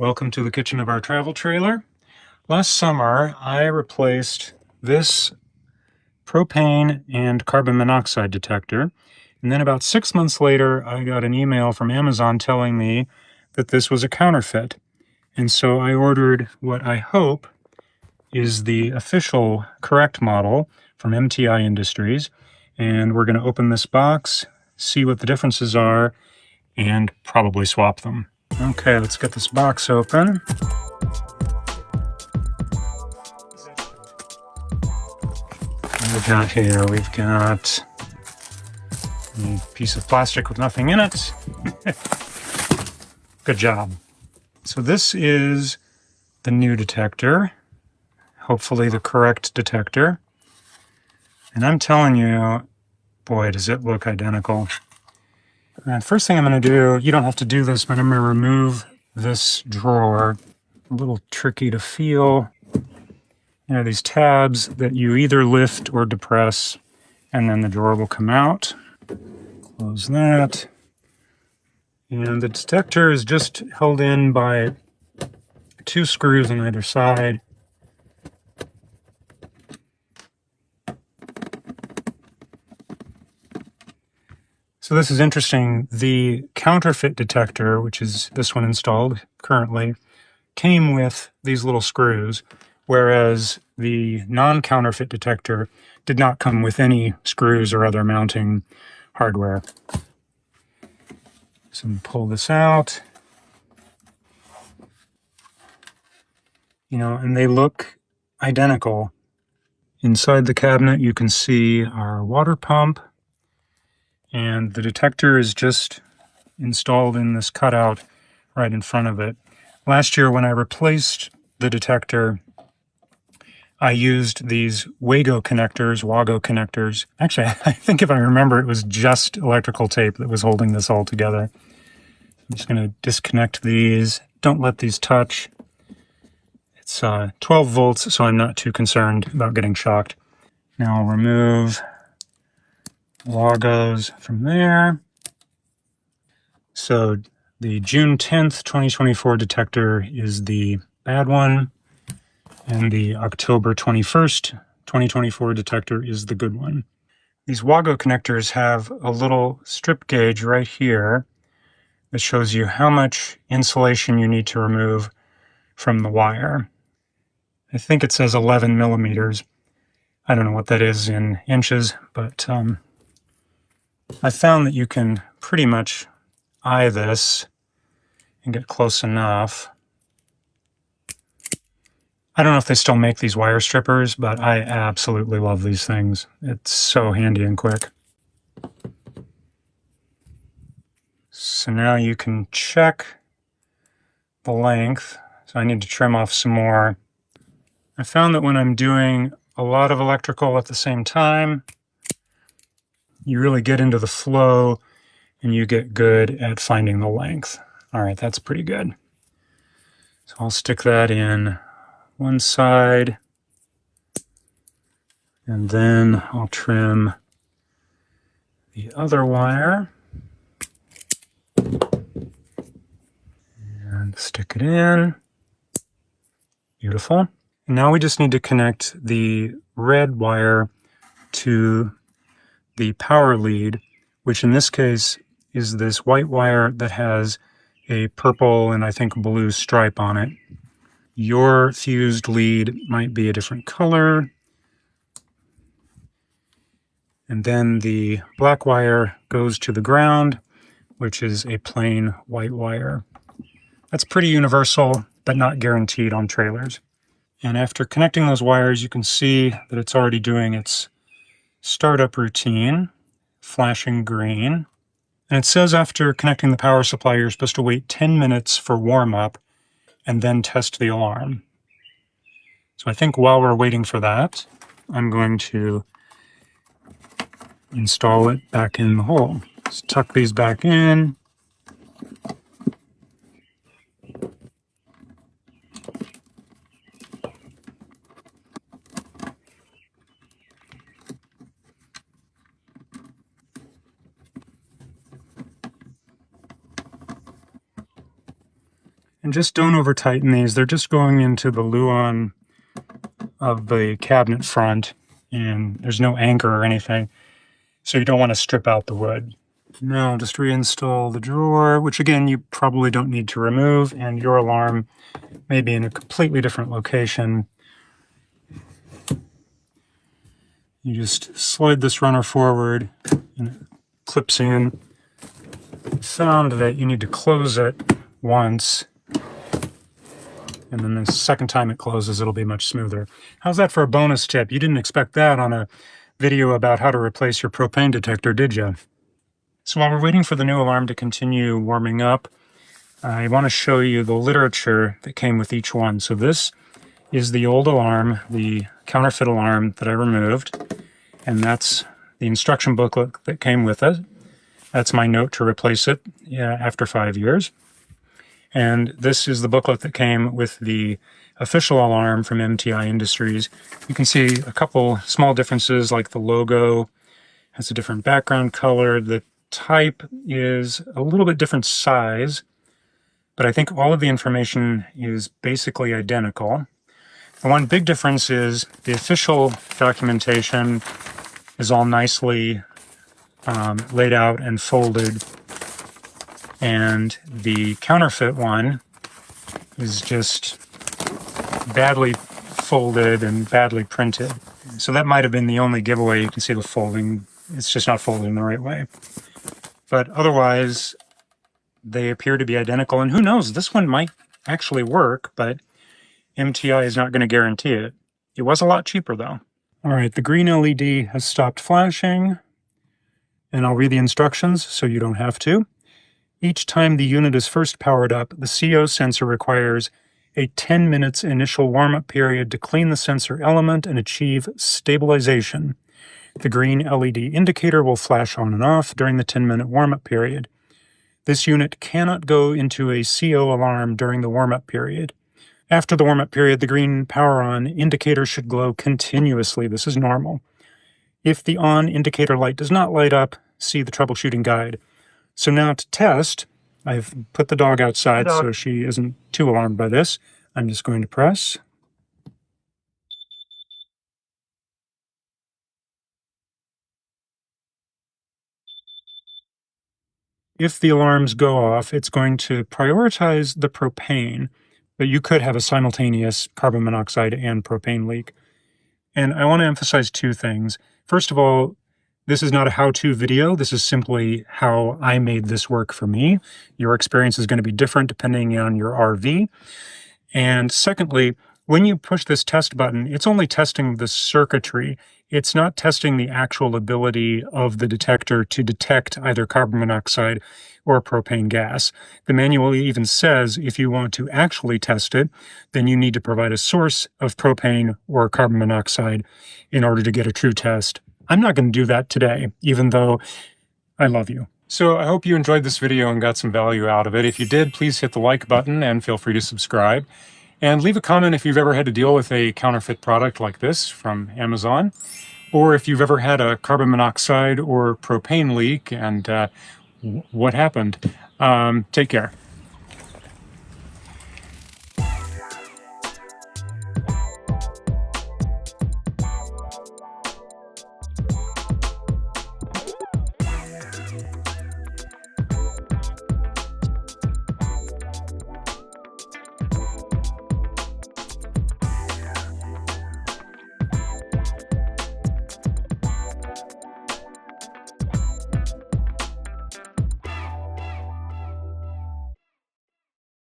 Welcome to the kitchen of our travel trailer. Last summer, I replaced this propane and carbon monoxide detector. And then about 6 months later, I got an email from Amazon telling me that this was a counterfeit. And so I ordered what I hope is the official correct model from MTI Industries. And we're going to open this box, see what the differences are, and probably swap them. Okay, let's get this box open. What we got here? We've got a piece of plastic with nothing in it. Good job. So this is the new detector, hopefully the correct detector. And I'm telling you, boy, does it look identical. And first thing I'm going to do, you don't have to do this, but I'm going to remove this drawer. A little tricky to feel. You know, these tabs that you either lift or depress, and then the drawer will come out. Close that. And the detector is just held in by 2 screws on either side. So this is interesting. The counterfeit detector, which is this one installed currently, came with these little screws, whereas the non-counterfeit detector did not come with any screws or other mounting hardware. So I'm going to pull this out. You know, and they look identical. Inside the cabinet, you can see our water pump, and the detector is just installed in this cutout right in front of it. Last year, when I replaced the detector, I used these WAGO connectors. Actually, I think if I remember, it was just electrical tape that was holding this all together. I'm just going to disconnect these. Don't let these touch. It's 12 volts, so I'm not too concerned about getting shocked. Now I'll remove WAGOs from there. So the June 10th, 2024 detector is the bad one, and the October 21st, 2024 detector is the good one. These WAGO connectors have a little strip gauge right here that shows you how much insulation you need to remove from the wire. I think it says 11 millimeters. I don't know what that is in inches, but I found that you can pretty much eye this and get close enough. I don't know if they still make these wire strippers, but I absolutely love these things. It's so handy and quick. So now you can check the length. So I need to trim off some more. I found that when I'm doing a lot of electrical at the same time, you really get into the flow and you get good at finding the length. All right, that's pretty good. So I'll stick that in one side, and then I'll trim the other wire and stick it in. Beautiful. And now we just need to connect the red wire to the power lead, which in this case is this white wire that has a purple and I think blue stripe on it. Your fused lead might be a different color. And then the black wire goes to the ground, which is a plain white wire. That's pretty universal, but not guaranteed on trailers. And after connecting those wires, you can see that it's already doing its startup routine, flashing green. And it says after connecting the power supply, you're supposed to wait 10 minutes for warm-up and then test the alarm. So I think while we're waiting for that, I'm going to install it back in the hole. Just tuck these back in. And just don't over tighten these. They're just going into the luan of the cabinet front, and there's no anchor or anything, so you don't want to strip out the wood. Now just reinstall the drawer, which again you probably don't need to remove, and your alarm may be in a completely different location. You just slide this runner forward and it clips in. Found that you need to close it once, and then the second time it closes it'll be much smoother. How's that for a bonus tip? You didn't expect that on a video about how to replace your propane detector, did you? So while we're waiting for the new alarm to continue warming up, I want to show you the literature that came with each one. So this is the old alarm, the counterfeit alarm that I removed, and that's the instruction booklet that came with it. That's my note to replace it after 5 years. And this is the booklet that came with the official alarm from MTI Industries. You can see a couple small differences, like the logo has a different background color. The type is a little bit different size, but I think all of the information is basically identical. The one big difference is the official documentation is all nicely laid out and folded, and the counterfeit one is just badly folded and badly printed. So that might have been the only giveaway. You can see the folding, it's just not folded in the right way. But otherwise, they appear to be identical, and who knows, this one might actually work, but MTI is not going to guarantee it. It was a lot cheaper though. All right, the green LED has stopped flashing, and I'll read the instructions so you don't have to. Each time the unit is first powered up, the CO sensor requires a 10 minutes initial warm-up period to clean the sensor element and achieve stabilization. The green LED indicator will flash on and off during the 10-minute warm-up period. This unit cannot go into a CO alarm during the warm-up period. After the warm-up period, the green power on indicator should glow continuously. This is normal. If the on indicator light does not light up, see the troubleshooting guide. So now to test, I've put the dog outside so she isn't too alarmed by this. I'm just going to press. If the alarms go off, it's going to prioritize the propane, but you could have a simultaneous carbon monoxide and propane leak. And I want to emphasize two things. First of all, this is not a how-to video. This is simply how I made this work for me. Your experience is going to be different depending on your RV. And secondly, when you push this test button, it's only testing the circuitry. It's not testing the actual ability of the detector to detect either carbon monoxide or propane gas. The manual even says if you want to actually test it, then you need to provide a source of propane or carbon monoxide in order to get a true test. I'm not going to do that today, even though I love you. So I hope you enjoyed this video and got some value out of it. If you did, please hit the like button and feel free to subscribe. And leave a comment if you've ever had to deal with a counterfeit product like this from Amazon, or if you've ever had a carbon monoxide or propane leak and what happened. Take care.